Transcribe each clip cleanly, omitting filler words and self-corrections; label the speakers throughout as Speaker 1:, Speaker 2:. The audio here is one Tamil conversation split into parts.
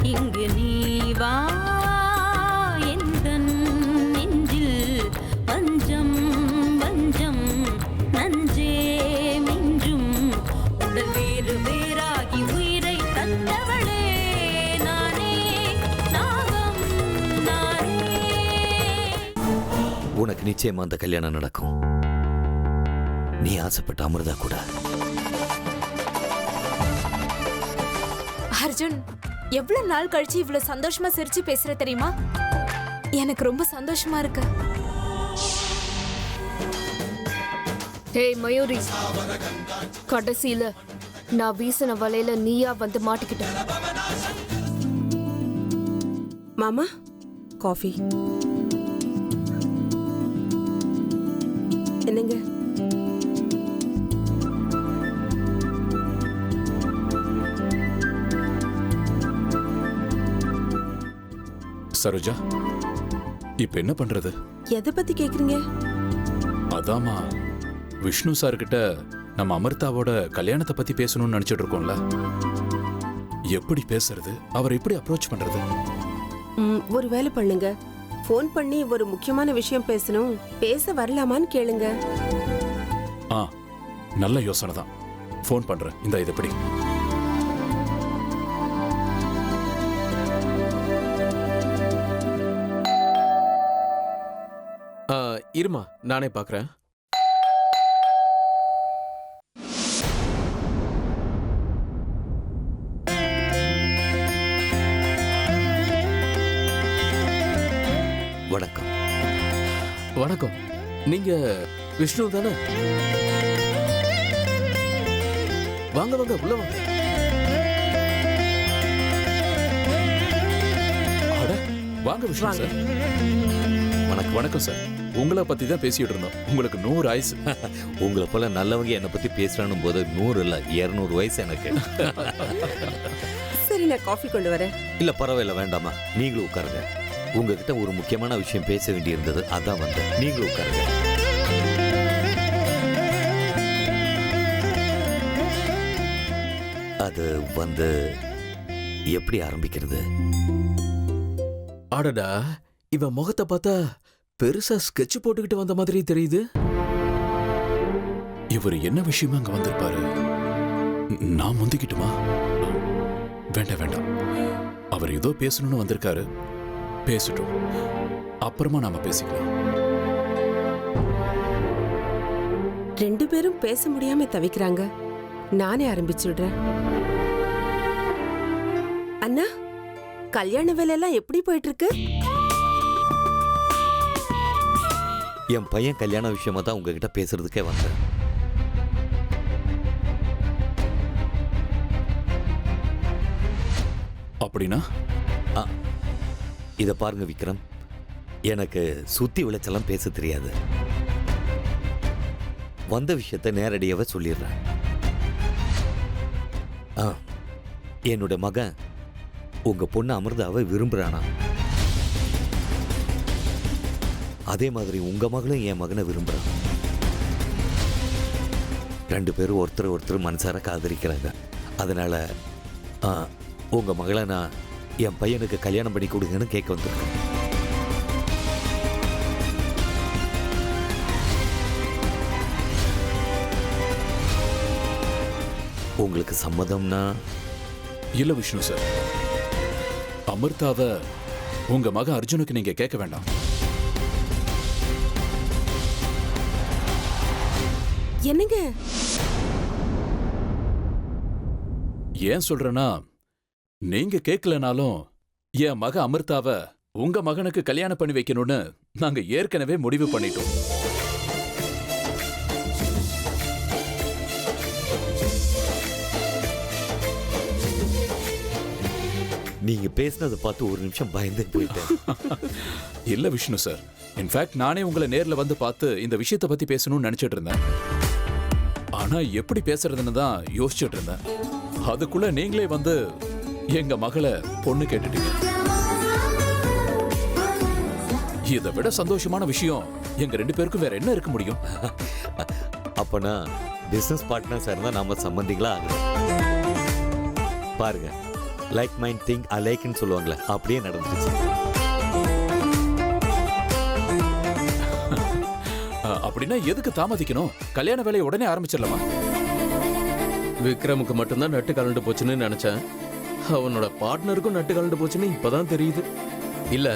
Speaker 1: இங்கு நீ வா எந்தன் நெஞ்சில் பஞ்சம் பஞ்சம் நஞ்சே மிஞ்சும் உடல் வேறு வேறாகி உயிரை தந்தவளே நானே நாகம் நானே.
Speaker 2: உனக்கு நிச்சயமா அந்த கல்யாணம் நடக்கும். நீ ஆசைப்பட்ட அமிர்தா கூட.
Speaker 3: அர்ஜுன், எவ்வளவு நாள் கழிச்சு இவ்வளவு சந்தோஷமா சிரிச்சு பேசுற தெரியுமா? எனக்கு ரொம்ப சந்தோஷமா இருக்கு.
Speaker 4: ஹேய் மயூரி, கடைசியில நான் வீசின வலையில நீயா வந்து மாட்டிக்கிட்ட.
Speaker 5: மாமா, காஃபி. என்னங்க?
Speaker 6: சரோஜா, இப்ப என்ன பண்றது?
Speaker 5: எதை பத்தி கேக்குறீங்க?
Speaker 6: அதாமா, விஷ்ணு சார் கிட்ட நம்ம அமிர்தாவோட கல்யாணத்தை பத்தி பேசணும்னு நினைச்சிட்டு இருக்கோம்ல. எப்படி பேசுறது, அவரை எப்படி அப்ரோச் பண்றது?
Speaker 5: ஒரு வேலை பண்ணுங்க, ஃபோன் பண்ணி ஒரு முக்கியமான விஷயம் பேசணும், பேச வரலாமான்னு கேளுங்க.
Speaker 6: நல்ல யோசனை தான். ஃபோன் பண்றேன். இந்த இது எப்படி?
Speaker 7: இருமா, நானே பாக்குறேன்.
Speaker 2: வணக்கம்.
Speaker 7: வணக்கம். நீங்க விஷ்ணு தானே? வாங்க வாங்க, உள்ள வாங்க.
Speaker 6: வாங்க விஷ்ணு சார்.
Speaker 2: வணக்கம்.
Speaker 6: வணக்கம் சார். உங்களை பத்தி தான் பேசிட்டு இருந்தோம். உங்களுக்கு 100 ஆயுசு.
Speaker 2: உங்களை போல நல்லவங்க என்னை பத்தி பேசுறான்னு போது 100 இல்ல 200 வயசு எனக்கு.
Speaker 5: சரி, நான் காஃபி கொண்டு வரேன்.
Speaker 2: இல்ல பரவாயில்ல, வேண்டாமா, நீங்களும் உட்காருங்க. உங்ககிட்ட ஒரு முக்கியமான விஷயம் பேச வேண்டியிருந்தது, அதான் வந்தேன். நீங்களும் உட்காருங்க. அது வந்து எப்படி ஆரம்பிக்கிறது?
Speaker 7: ஆடடா, இவன் முகத்தை பார்த்தா பெருசா ஸ்கெட்ச் போட்டுக்கிட்டு வந்த மாதிரி தெரியுது.
Speaker 6: இவர் என்ன விஷயமா அங்க வந்திருப்பாரு? நான் முந்திக்கிட்டுமா? வேண்டாம் வேண்டாம், அவர் ஏதோ பேசணும்னு வந்திருக்காரு. பேசட்டும், அப்புறமா நாம பேசிக்கலாம்.
Speaker 5: 2 பேரும் பேச முடியாம தவிக்கிறாங்க. நானே ஆரம்பிச்சுடுறேன். அண்ணா, கல்யாண வேலையெல்லாம் எப்படி போயிட்டு இருக்கு?
Speaker 2: என் பையன் கல்யாண விஷயமா தான் உங்ககிட்ட பேசுறதுக்கே வந்தேன்.
Speaker 6: அப்படின்னா
Speaker 2: இத பாருங்க விக்ரம், எனக்கு சுத்தி விளைச்செல்லாம் பேச தெரியாது. வந்த விஷயத்தை நேரடியாவே சொல்லிடுறேன். என்னோட மகன் உங்க பொண்ணு அமிர்தாவை விரும்புறானா? அதே மாதிரி உங்க மகளும் என் மகனை விரும்புறான். 2 பேரும் ஒருத்தர் மனசார காதலிக்கிறாங்க. அதனால உங்க மகளை நான் என் பையனுக்கு கல்யாணம் பண்ணி கொடுங்கன்னு கேட்க வந்திருக்கேன். உங்களுக்கு சம்மதம்னா?
Speaker 6: இல்ல விஷ்ணு சார், அமிர்தாவை உங்க மக அர்ஜுனுக்கு நீங்க கேட்க வேண்டாம்.
Speaker 5: என்னங்க
Speaker 6: ஏன் சொல்றேன்னா, நீங்க கேட்கலனாலும் என் மக அமிர்தாவை உங்க மகனுக்கு கல்யாணம் பண்ணி வைக்கணும்னு நாங்க ஏற்கனவே முடிவு பண்ணிட்டோம்.
Speaker 2: நீங்க பேசினதை பார்த்து ஒரு நிமிஷம் பயந்து போயிட்டேன்.
Speaker 6: இல்ல விஷ்ணு சார், இன்ஃபேக்ட் நானே உங்களை நேர்ல வந்து பார்த்து இந்த விஷயத்தை பத்தி பேசணும்னு நினைச்சிட்டு இருந்தேன். ஆனா எப்படி பேசுறதுன்னு தான் யோசிச்சுட்டு இருந்தேன். அதுக்குள்ள நீங்களே வந்து எங்க மகளை பொண்ணு கேட்டுட்டீங்க. இதை விட சந்தோஷமான விஷயம் எங்க 2 பேருக்கும் வேற என்ன இருக்க முடியும்?
Speaker 2: அப்பனா பிசினஸ் பார்ட்னர்ஸா இருந்தா நாம சம்பந்திகளா ஆகணும். பாருங்க, லைக் மைண்ட் திங்க் ஐ லைக்னு சொல்லுவாங்களே, அப்படியே நடந்துருச்சு.
Speaker 6: அப்படின்னா எதுக்கு தாமதிக்கணும்? கல்யாண வேலையை உடனே ஆரம்பிச்சிடலாமா?
Speaker 7: விக்ரமுக்கு மட்டும்தான் நட்டு கலண்டு போச்சுன்னு நினைச்சேன். அவனோட பார்ட்னருக்கும் நட்டு கலண்டு போச்சுன்னு இப்பதான் தெரியுது. இல்ல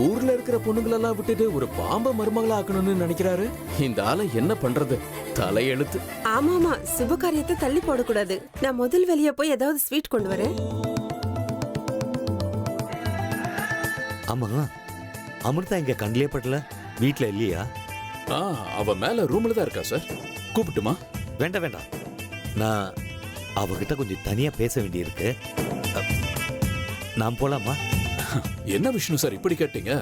Speaker 7: ஊர்ல இருக்கிற பொண்ணுங்களெல்லாம் விட்டுட்டு ஒரு பாம்பை மருமகளா ஆக்கணும்னு நினைக்கிறாரு. இந்த ஆளை என்ன பண்றது? தலையெழுத்து.
Speaker 5: ஆமாமா, சுப காரியத்தை தள்ளி போடக்கூடாது. நான் முதல் வெளியே போய் ஏதாவது ஸ்வீட் கொண்டு வரேன்.
Speaker 2: ஆமா, அமிர்தா இங்க கண்ணிலே படல, வீட்ல இல்லையா?
Speaker 6: அவ மேல ரூம்ல தான் இருக்கா சார். கூப்பிட்டுமா?
Speaker 2: வேண்டாம் வேண்டாம், நான் அவகிட்ட கொஞ்சம் தனியா பேச வேண்டியிருக்கு. நான் போலாமா?
Speaker 6: என்ன விஷ்ணு சார் இப்படி கேட்டீங்க?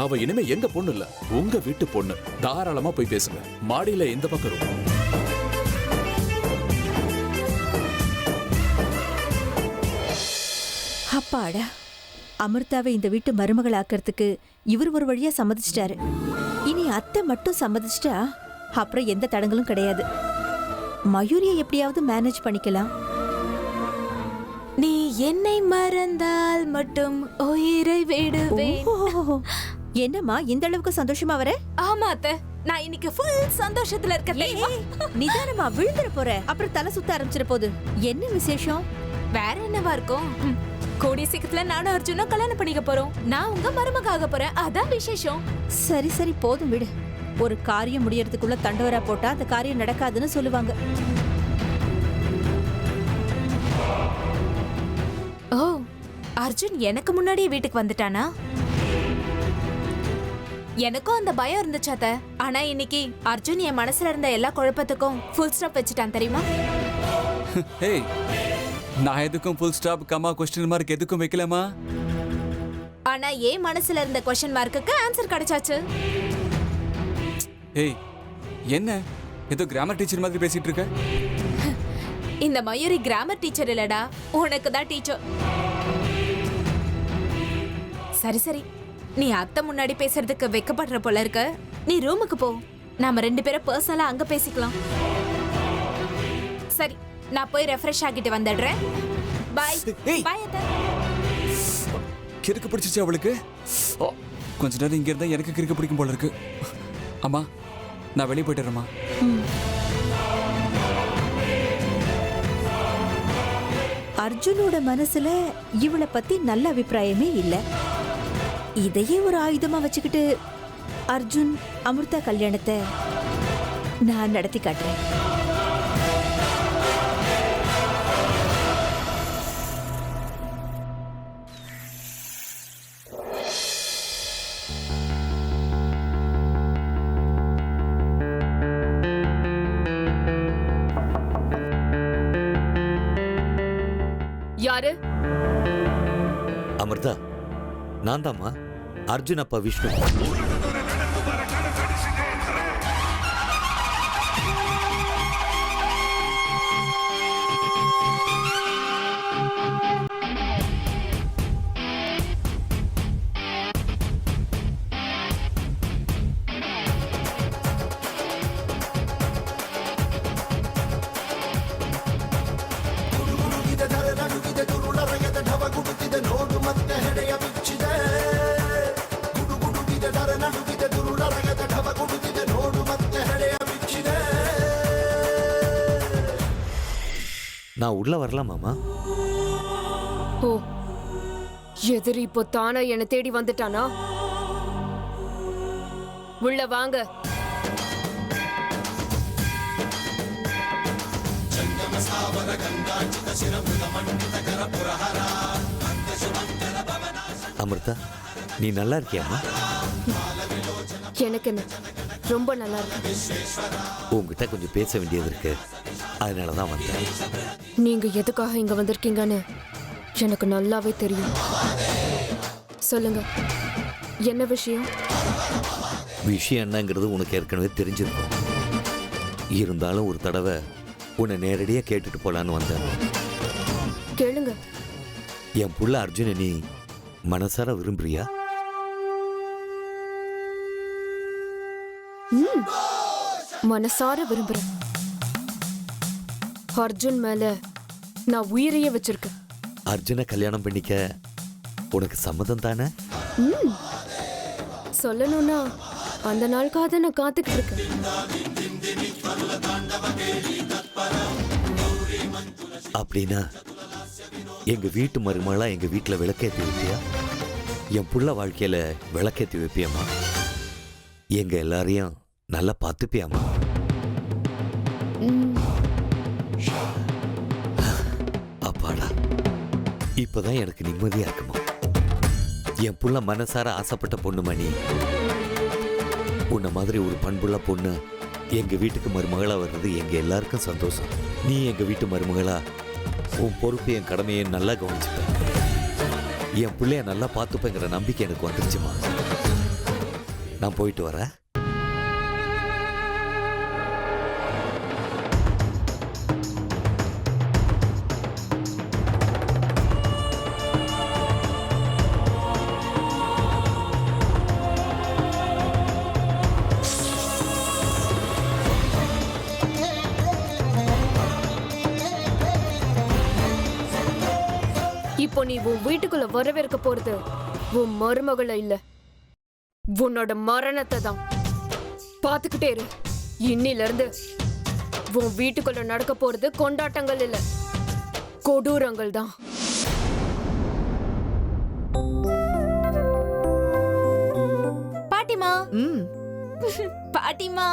Speaker 6: அவ இனிமே எங்க பொண்ணு இல்ல, உங்க வீட்டு பொண்ணு. தாராளமா போய் பேசுங்க. மாடியில இந்த பக்கம் room.
Speaker 8: அப்பாடா, அமிர்தாவை இந்த வீட்டு மருமகள் ஆக்கிறதுக்கு இவர் ஒரு வழியா சம்மதிச்சிட்டாரு. இனி அத்தை மட்டும் சம்மதிச்சிட்டா அப்புறம் எந்த தடங்களும் கிடையாது. மயூரியை எப்படியாவது மேனேஜ் பண்ணிக்கலாம்.
Speaker 3: நீ என்னை மறந்தால் மட்டும் உயிரை விடுவேன்.
Speaker 8: ஓ, என்னம்மா இந்த அளவுக்கு சந்தோஷமா வர?
Speaker 3: ஆமா அத்தை, நான் இன்னைக்கு ஃபுல் சந்தோஷத்துல இருக்கேன்.
Speaker 8: நிதானமா விழுந்துற போற, அப்புறம் தலை சுத்த ஆரம்பிச்சிட போகுது. என்ன விசேஷம்?
Speaker 3: வேற என்னவா இருக்கும்? கூடிய சீக்கிரத்துல நானும் அர்ஜுனும் கல்யாணம் பண்ணிக்க போறோம். நான் உங்க மருமக ஆக போறேன், அதான் விசேஷம்.
Speaker 8: சரி சரி போதும் விடு. ஒரு காரியம் முடியறதுக்குள்ள தண்டவரா போட்டா அந்த காரியம் நடக்காதுன்னு சொல்லுவாங்க.
Speaker 3: ஓ, அர்ஜுன் எனக்கு முன்னாடியே வீட்டுக்கு வந்துட்டானா? எனக்கும் அந்த பயம் இருந்துச்சு அத்தை. ஆனா இன்னைக்கு அர்ஜுன் என் மனசுல இருந்த எல்லா குழப்பத்துக்கும் ஃபுல் ஸ்டாப் வச்சுட்டான் தெரியுமா?
Speaker 9: ஏய், நான் எதுக்கும் full stop comma question mark எதுக்கும் வைக்கலாமா?
Speaker 3: ஆனா என் மனசுல இருந்த கொஸ்டின் மார்க்குக்கு ஆன்சர் கிடைச்சாச்சு.
Speaker 9: ஏய், என்ன ஏதோ கிராமர் டீச்சர் மாதிரி பேசிட்டு இருக்க?
Speaker 3: இந்த மயூரி கிராமர் டீச்சர் இல்லடா, உனக்கு தான் டீச்சர். சரி சரி, நீ அத்தை முன்னாடி பேசுறதுக்கு வெக்கப்படுற போல இருக்க. நீ ரூமுக்கு போ, நாம 2 பேரும் பர்சனலா அங்க பேசிக்கலாம். சரி, நான் போய் ரெஃப்ரெஷ் ஆகிட்டு வந்துடுறேன். பாய்.
Speaker 9: ஏய்.
Speaker 3: பாய் அத்தை.
Speaker 9: கிறுக்கு பிடிச்சிச்சு அவளுக்கு. கொஞ்ச நேரம் இங்க இருந்தா எனக்கு கிறுக்கு பிடிக்கும் போல இருக்கு. அம்மா, நான் வெளியே போயிட்டுறேம்மா.
Speaker 8: அர்ஜுனோட மனசுல இவளை பத்தி நல்ல அபிப்பிராயமே இல்ல. இதையே ஒரு ஆயுதமா வச்சுக்கிட்டு அர்ஜுன் அமிர்தா கல்யாணத்தை நான் நடத்தி காட்டுறேன்.
Speaker 4: யாரு?
Speaker 2: அமிர்தா, நான் தாம்மா, அர்ஜுன் அப்பா விஷ்ணு. நான் உள்ள வரலாமாமா?
Speaker 4: ஓ, எதிரி இப்போ தானா என்னை தேடி வந்துட்டானா? உள்ள வாங்க.
Speaker 2: அமிர்தா, நீ நல்லா இருக்கியாமா?
Speaker 4: எனக்கு என்ன, ரொம்ப நல்லா இருக்கு.
Speaker 2: உங்ககிட்ட கொஞ்சம் பேச வேண்டியது இருக்கு, அதனாலதான் வந்தேன்.
Speaker 4: நீங்க எதுக்காக இங்க வந்திருக்கீங்கன்னு எனக்கு நல்லாவே தெரியும். சொல்லுங்க, என்ன விஷயம்?
Speaker 2: விஷயம் என்னங்கிறது உனக்கு ஏற்கனவே தெரிஞ்சிருக்கும். இருந்தாலும் ஒரு தடவை உன்னை நேரடியா கேட்டுட்டு போலான்னு வந்தேன்.
Speaker 4: கேளுங்க.
Speaker 2: என் புள்ள அர்ஜுன நீ மனசார விரும்புறியா?
Speaker 4: மனசார விரும்புறேன். அர்ஜுன் மேல நான் உயிரையே வச்சிருக்கேன்.
Speaker 2: அர்ஜுனை கல்யாணம் பண்ணிக்க உனக்கு சம்மதம் தானே?
Speaker 4: சொல்லணும்னா அந்த நாளுக்காக தான் நான் காத்துக்கிட்டு இருக்கேன்.
Speaker 2: அப்படின்னா எங்க வீட்டு மருமகளா எங்க வீட்டுல விளக்கேத்தி வைப்பியா? என் புள்ள வாழ்க்கையில விளக்கேத்தி வைப்பியம்மா? எங்க எல்லாரையும் நல்லா பார்த்துப்பியாமா?
Speaker 4: ம்,
Speaker 2: அப்பாடா, இப்பதான் எனக்கு நிம்மதியா இருக்குமா. என் புள்ள மனசார ஆசைப்பட்ட பொண்ணு மணி. உன்ன மாதிரி ஒரு பண்புள்ள பொண்ணு எங்க வீட்டுக்கு மருமகளா வர்றது எங்க எல்லாருக்கும் சந்தோஷம். நீ எங்க வீட்டு மருமகளா உன் பொறுப்பு என் கடமையை நல்லா கவனிச்சுப்ப. என் பிள்ளைய நல்லா பார்த்துப்பேங்கிற நம்பிக்கை எனக்கு வந்துருச்சுமா. நான் போயிட்டு வரேன்.
Speaker 4: இப்போ நீ உன் வீட்டுக்குள்ள வரவேற்க போறது உன் மருமகளை இல்ல, உன்னோட மரணத்தை தான். பாத்துக்கிட்டே இரு. இன்னில இருந்து உன் வீட்டுக்குள்ள நடக்க போறது கொண்டாட்டங்கள் இல்ல, கொடூரங்கள் தான்.
Speaker 3: பாட்டிமா, பாட்டிமா.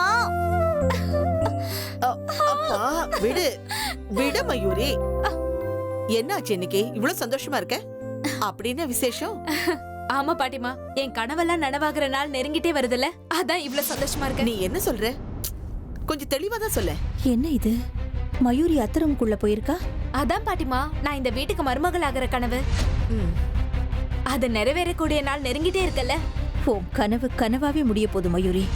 Speaker 10: அப்பா விடு விடு மயூரி. என்னாச்சு இன்னைக்கு இவ்வளவு சந்தோஷமா இருக்க? அப்படின்னு விசேஷம்?
Speaker 3: ஆமா பாட்டிமா, என் கனவெல்லாம் நனவாகிற நாள் நெருங்கிட்டே வருதுல்ல, அதான் இவ்வளவு சந்தோஷமா இருக்க.
Speaker 10: நீ என்ன சொல்ற? கொஞ்சம் தெளிவா தான் சொல்ல.
Speaker 8: என்ன இது? மயூரி அத்தரவுக்குள்ள போயிருக்கா?
Speaker 3: அதான் பாட்டிமா, நான் இந்த வீட்டுக்கு மருமகள் ஆகிற கனவு, அது நிறைவேறக்கூடிய நாள் நெருங்கிட்டே இருக்கல.
Speaker 8: ஓ, கனவு கனவாவே முடிய போது மயூரி.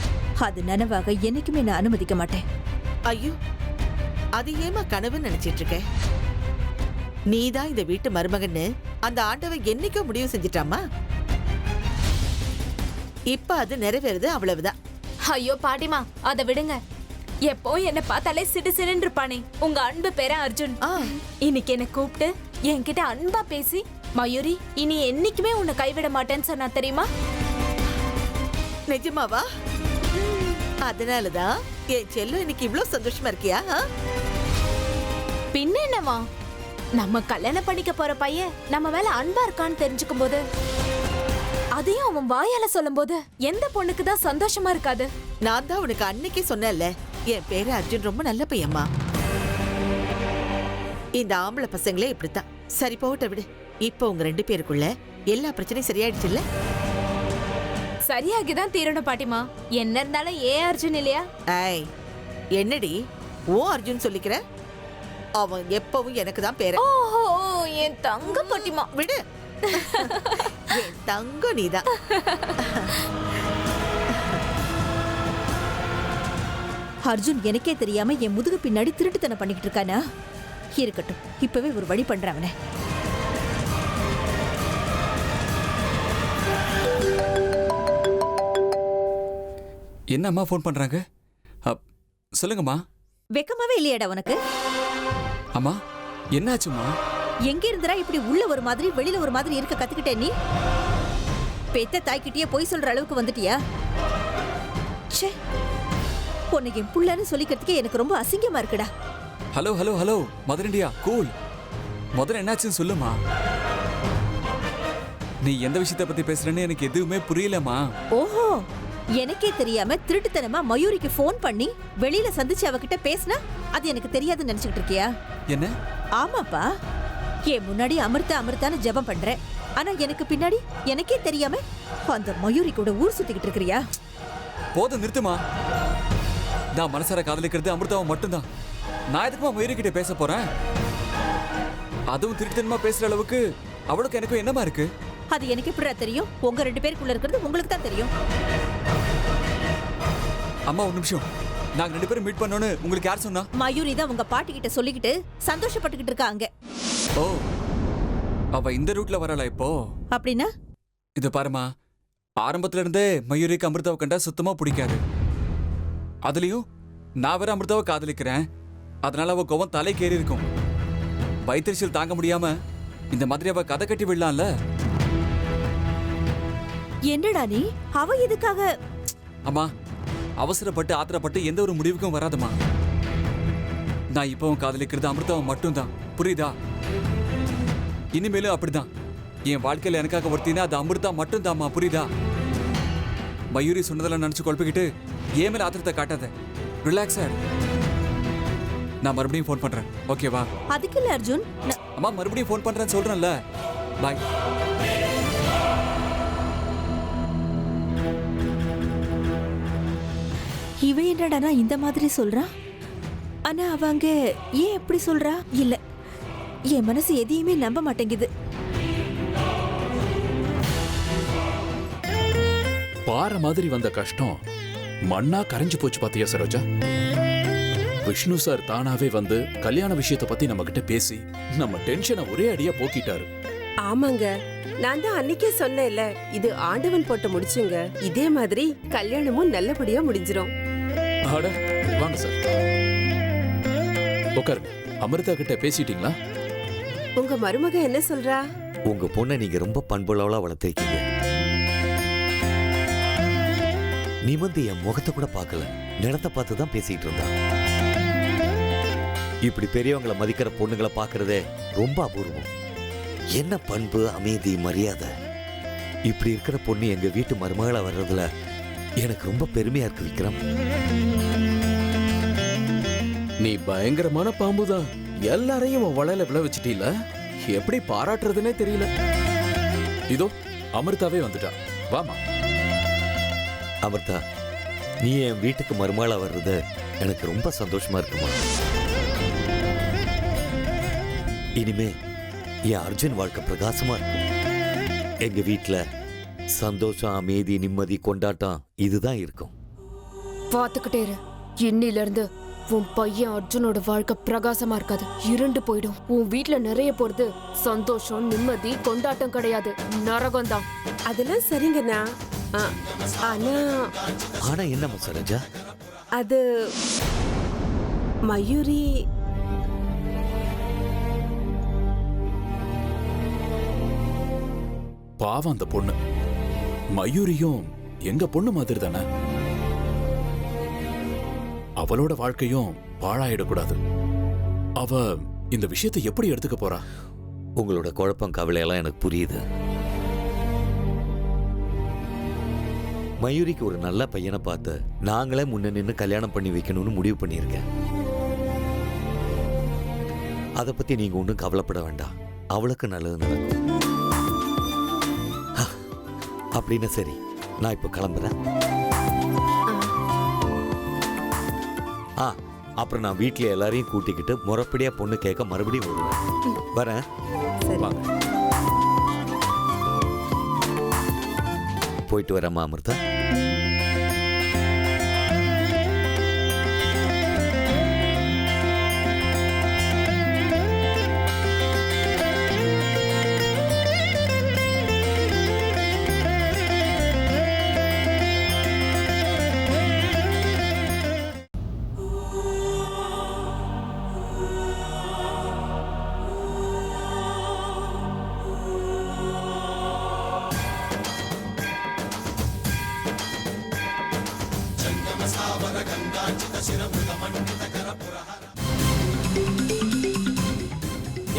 Speaker 8: அது நனவாக என்னைக்குமே நான் அனுமதிக்க மாட்டேன்.
Speaker 10: ஐயோ, அது ஏமா கனவுன்னு நினைச்சிட்டு இருக்க? நீதான் இந்த வீட்டு மருமகன்னு அந்த ஆண்டவன் என்னைக்கோ முடிவு செஞ்சிட்டாமா. இப்ப அது நிறைவேறுது, அவ்வளவுதான்.
Speaker 3: ஐயோ பாட்டிமா, அதை விடுங்க. எப்போ என்ன பார்த்தாலே சிடு சிடுன்னு இருப்பானே உங்க அன்பு பேரன் அர்ஜுன், இன்னைக்கு என்ன கூப்பிட்டு என்கிட்ட அன்பா பேசி, மயூரி இனி என்னைக்குமே உன்னை கைவிட மாட்டேன்னு சொன்னா தெரியுமா?
Speaker 10: நிஜமாவா? அதனாலதான் என் செல்லம் இன்னைக்கு இவ்வளவு சந்தோஷமா இருக்கியா?
Speaker 3: பின்ன என்னவா, நம்ம கல்யாணம் பண்ணிக்க போற பையன் நம்ம மேல அன்பா இருக்கான்னு தெரிஞ்சுக்கும் போது, அதையும் அவன் வாயால சொல்லும் போது எந்த பொண்ணுக்கு தான் சந்தோஷமா இருக்காது?
Speaker 10: நான் தான் உனக்கு அன்னைக்கே சொன்னேன்ல, என் பேரு அர்ஜுன் ரொம்ப நல்ல பையம்மா. இந்த ஆம்பளை பசங்களே இப்படித்தான். சரி போட்ட விடு. இப்ப உங்க 2 பேருக்குள்ள எல்லா பிரச்சனையும் சரியாயிடுச்சு இல்ல?
Speaker 3: சரியாகிதான் தீரணும் பாட்டிமா. என்ன இருந்தாலும் ஏன் அர்ஜுன் இல்லையா?
Speaker 10: ஐய், என்னடி ஓ அர்ஜுன் சொல்லிக்கிற? அவன் எப்பவும் எனக்கு தான் பேர.
Speaker 3: ஓஹோ, என் தங்க பாட்டிமா.
Speaker 10: விடு, என் தங்கம் நீதான்.
Speaker 8: அர்ஜுன் எனக்கே தெரியாம என் முதுகு பின்னாடி திருட்டுத்தனம் பண்ணிக்கிட்டு இருக்கானா? இருக்கட்டும், இப்பவே ஒரு வழி பண்றேன் அவனை.
Speaker 9: என்ன அம்மா ஃபோன் பண்றாங்க? சொல்லுங்கம்மா.
Speaker 8: வெக்கமாவே இல்லையாடா உனக்கு?
Speaker 9: அம்மா என்னாச்சும்மா?
Speaker 8: எங்க இருந்தரா இப்படி உள்ள ஒரு மாதிரி வெளியில ஒரு மாதிரி இருக்க கத்துக்கிட்டே நீ? பெத்த தாய்கிட்டயே போய் சொல்ற அளவுக்கு வந்துட்டியா? ச்சே, உன்னை என் புள்ளன்னு சொல்லிக்கிறதுக்கே எனக்கு ரொம்ப அசிங்கமா இருக்குடா.
Speaker 9: Hello hello hello mother India, cool. முதல்ல என்னாச்சுன்னு சொல்லுமா. நீ எந்த விஷயத்தை பத்தி பேசுறேன்னு எனக்கு எதுவுமே புரியலமா.
Speaker 8: ஓஹோ, எனக்கே தெரியாம திருட்டுத்தனமா மயூரிக்கு ஃபோன் பண்ணி வெளியில சந்திச்சு அவகிட்ட பேசினா அது எனக்கு தெரியாதுன்னு நினைச்சுக்கிட்டு இருக்கியா?
Speaker 9: என்ன?
Speaker 8: ஆமாப்பா, என் முன்னாடி அமிர்தா அமிர்தான்னு ஜெபம் பண்றேன், ஆனா எனக்கு பின்னாடி எனக்கே தெரியாம அந்த மயூரி கூட ஊர் சுத்திக்கிட்டு இருக்கிறியா?
Speaker 9: போதும் நிறுத்துமா. நான் மனசார காதலிக்கிறது அமிர்தாவை மட்டும்தான். நான் எதுக்குமா மயூரி கிட்ட பேச போறேன்? அதுவும் திருட்டுத்தனமா பேசுற அளவுக்கு அவளுக்கு எனக்கும் என்னமா இருக்கு?
Speaker 8: அது எனக்கு எப்படிடா தெரியும்? உங்க 2 பேருக்குள்ள இருக்கிறது உங்களுக்கு தான் தெரியும்.
Speaker 9: அம்மா ஒரு நிமிஷம், நாங்க 2 பேரும் மீட் பண்ணோன்னு உங்களுக்கு யார் சொன்னா?
Speaker 8: மயூரி தான் உங்க பாட்டி கிட்ட சொல்லிக்கிட்டு சந்தோஷப்பட்டுக்கிட்டு இருக்காங்க.
Speaker 9: ஓ, அவ இந்த ரூட்ல வரல இப்போ.
Speaker 8: அப்படின்னா?
Speaker 9: இது பாருமா, ஆரம்பத்துல இருந்தே மயூரிக்கு அமிர்தாவை கண்டா சுத்தமா பிடிக்காது. அதுலயும் நான் வேற அமிர்தாவை காதலிக்கிறேன், அதனால அவ கோவம் தலைக்கேறி இருக்கும். வயிற்றுச்சல் தாங்க முடியாம இந்த மாதிரி அவ கதை கட்டி விடலாம்ல.
Speaker 8: என்னடா நீ? அவ எதுக்காக?
Speaker 9: அம்மா, அவசரப்பட்டு ஆத்திரப்பட்டு எந்த ஒரு முடிவுக்கும் வராதம்மா. நான் இப்பவும் காதலிக்கிறது அமிர்தாவை மட்டும்தான், புரியுதா? இனிமேலும் அப்படிதான். என் வாழ்க்கையில எனக்காக ஒருத்தினா அது அமிர்தா மட்டும்தாம்மா, புரியுதா? மயூரி சொன்னதெல்லாம் நினைச்சு குழப்பிக்கிட்டு ஏன் மேல ஆத்திரத்தை காட்டாத. ரிலாக்ஸா இரு. நான் மறுபடியும் ஃபோன் பண்றேன், ஓகேவா?
Speaker 8: அதுக்கு இல்ல அர்ஜுன்.
Speaker 9: அம்மா, மறுபடியும் ஃபோன் பண்றேன்னு சொல்றேன்ல. பாய்.
Speaker 8: இவ என்னடா இந்த மாதிரி சொல்றா? ஆனா அவங்க ஏன் எப்படி சொல்றா? இல்ல, என் மனசு எதையுமே நம்ப மாட்டேங்குது.
Speaker 6: பாறை மாதிரி வந்த கஷ்டம் மண்ணா கரைஞ்சு போச்சு பாத்தியா சரோஜா? விஷ்ணு சார் தானாவே வந்து கல்யாண விஷயத்தை பத்தி நம்ம கிட்ட பேசி நம்ம டென்ஷனை ஒரே அடியா போக்கிட்டாரு.
Speaker 5: ஆமாங்க, நான் தான் அன்னைக்கே சொன்னேன்ல, இது ஆண்டவன் போட்டு முடிச்சுங்க. இதே மாதிரி கல்யாணமும் நல்லபடியா முடிஞ்சிரும்.
Speaker 6: அட வாங்க சார், உட்காருங்க. அமிர்தா கிட்ட பேசிட்டீங்களா?
Speaker 5: உங்க மருமக என்ன சொல்றா?
Speaker 2: உங்க பொண்ணை நீங்க ரொம்ப பண்புள்ளவளா வளர்த்திருக்கீங்க. நீ வந்து என் முகத்தை கூட பார்க்கல, நிலத்தை பார்த்து தான் பேசிட்டு இருந்தா. இப்படி பெரியவங்களை மதிக்கிற பொண்ணுங்களை பார்க்கறதே ரொம்ப அபூர்வம். என்ன பண்பு, அமைதி, மரியாதை. இப்படி இருக்கிற பொண்ணு எங்க வீட்டு மருமகளா வர்றதுல எனக்கு ரொம்ப பெருமையா இருக்கு விக்ரம்.
Speaker 7: நீ பயங்கரமான பாம்புதான். எல்லாரையும் உன் வலையில விழ வச்சிட்டீல. எப்படி பாராட்டுறதுனே தெரியல.
Speaker 6: இதோ அமிர்தாவே வந்துட்டா. வாமா.
Speaker 2: அமிர்தா, நீ என் வீட்டுக்கு மருமகளா வர்றது எனக்கு ரொம்ப சந்தோஷமா இருக்குமா. இனிமே என் அர்ஜுன் வாழ்க்கை பிரகாசமா இருக்கும். எங்க வீட்டுல சந்தோஷம், அமைதி, நிம்மதி, கொண்டாட்டம் இதுதான் இருக்கும்.
Speaker 4: பாத்துக்கிட்டே இரு. இன்னில இருந்து உன் பையன் அர்ஜுனோட வாழ்க்கை பிரகாசமா இருக்காது, இருண்டு போயிடும். உன் வீட்ல நிறைய போறது சந்தோஷம், நிம்மதி, கொண்டாட்டம் கிடையாது, நரகம் தான்.
Speaker 5: அதெல்லாம் சரிங்கண்ணா. ஆனா
Speaker 2: ஆனா என்னம்மா சரோஜா?
Speaker 5: அது மயூரி
Speaker 6: பாவம் அந்த பொண்ணு. மயூரியும் எங்க பொண்ணு மாதிரி தானே. அவளோட வாழ்க்கையும் பாழாயிடக்கூடாது. அவ இந்த விஷயத்தை எப்படி எடுத்துக்க போறா?
Speaker 2: உங்களோட குழப்பம், கவலையெல்லாம் எனக்கு புரியுது. மயூரிக்கு ஒரு நல்ல பையனை பார்த்து நாங்களே முன்ன நின்று கல்யாணம் பண்ணி வைக்கணும்னு முடிவு பண்ணியிருக்கேன். அதை பத்தி நீங்க ஒன்றும் கவலைப்பட வேண்டாம். அவளுக்கு நல்லது நடக்கும். அப்படின்னு சரி, நான் இப்போ கிளம்புறேன். அப்புறம் நான் வீட்டில் எல்லாரையும் கூட்டிக்கிட்டு முறைப்படியா பொண்ணு கேட்க மறுபடியும் வருவேன். வரேன். வாங்க. போயிட்டு வரேம்மா அமிர்தா.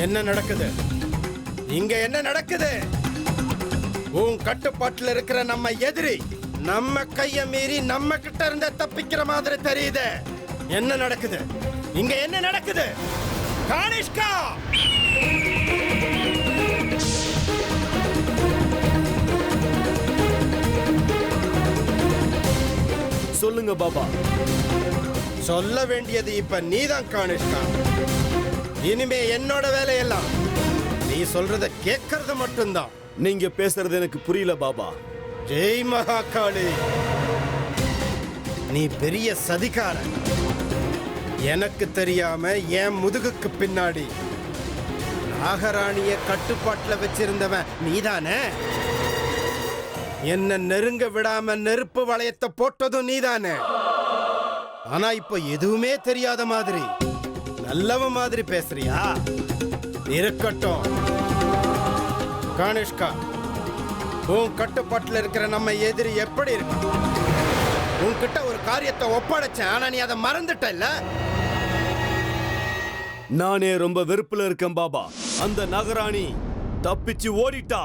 Speaker 11: என்ன நடக்குது இங்க? என்ன நடக்குது? உன் கட்டுப்பாட்டுல இருக்கிற நம்ம எதிரி நம்ம கைய மீறி நம்ம கிட்ட இருந்த தப்பிக்கிற மாதிரி தெரியுது. என்ன நடக்குது இங்க? என்ன நடக்குது? கானிஷ்கா!
Speaker 12: சொல்லுங்க பாபா.
Speaker 11: சொல்ல வேண்டியது இப்ப நீதான் கானிஷ்கா. இனிமே என்னோட வேலையெல்லாம் நீ சொல்றத கேட்கறது மட்டும்தான்.
Speaker 12: நீங்க பேசுறது எனக்கு புரியல பாபா.
Speaker 11: ஜெய் மகாகாளி. நீ பெரிய சதிகாரன். எனக்கு தெரியாம என் முதுகுக்கு பின்னாடி நாகராணிய கட்டுப்பாட்டுல வச்சிருந்தவன் நீதானே? என்ன நெருங்க விடாம நெருப்பு வளையத்தை போட்டதும் நீதானே? ஆனா இப்ப எதுவுமே தெரியாத மாதிரி நல்லவ மாதிரி பேசுறியா? இருக்கட்டும். கனிஷ்கா, உன் கட்டுப்பாட்டுல இருக்கிற நம்ம எதிரி எப்படி இருக்கு? உன்கிட்ட ஒரு காரியத்தை ஒப்படைச்சேன், ஆனா நீ அதை மறந்துட்ட இல்ல?
Speaker 12: நானே ரொம்ப வெறுப்புல இருக்கேன் பாபா. அந்த நகராணி தப்பிச்சு ஓடிட்டா.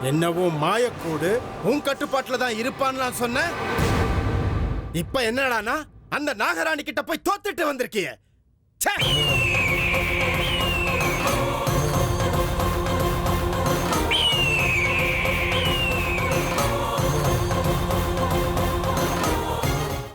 Speaker 11: என்னவோ மாயக்கூடு உன் கட்டுப்பாட்டுல தான் இருப்பான்னு நான் சொன்னேன். இப்ப என்னடானா அந்த நாகராணி கிட்ட போய் தோத்துட்டு வந்திருக்கிய.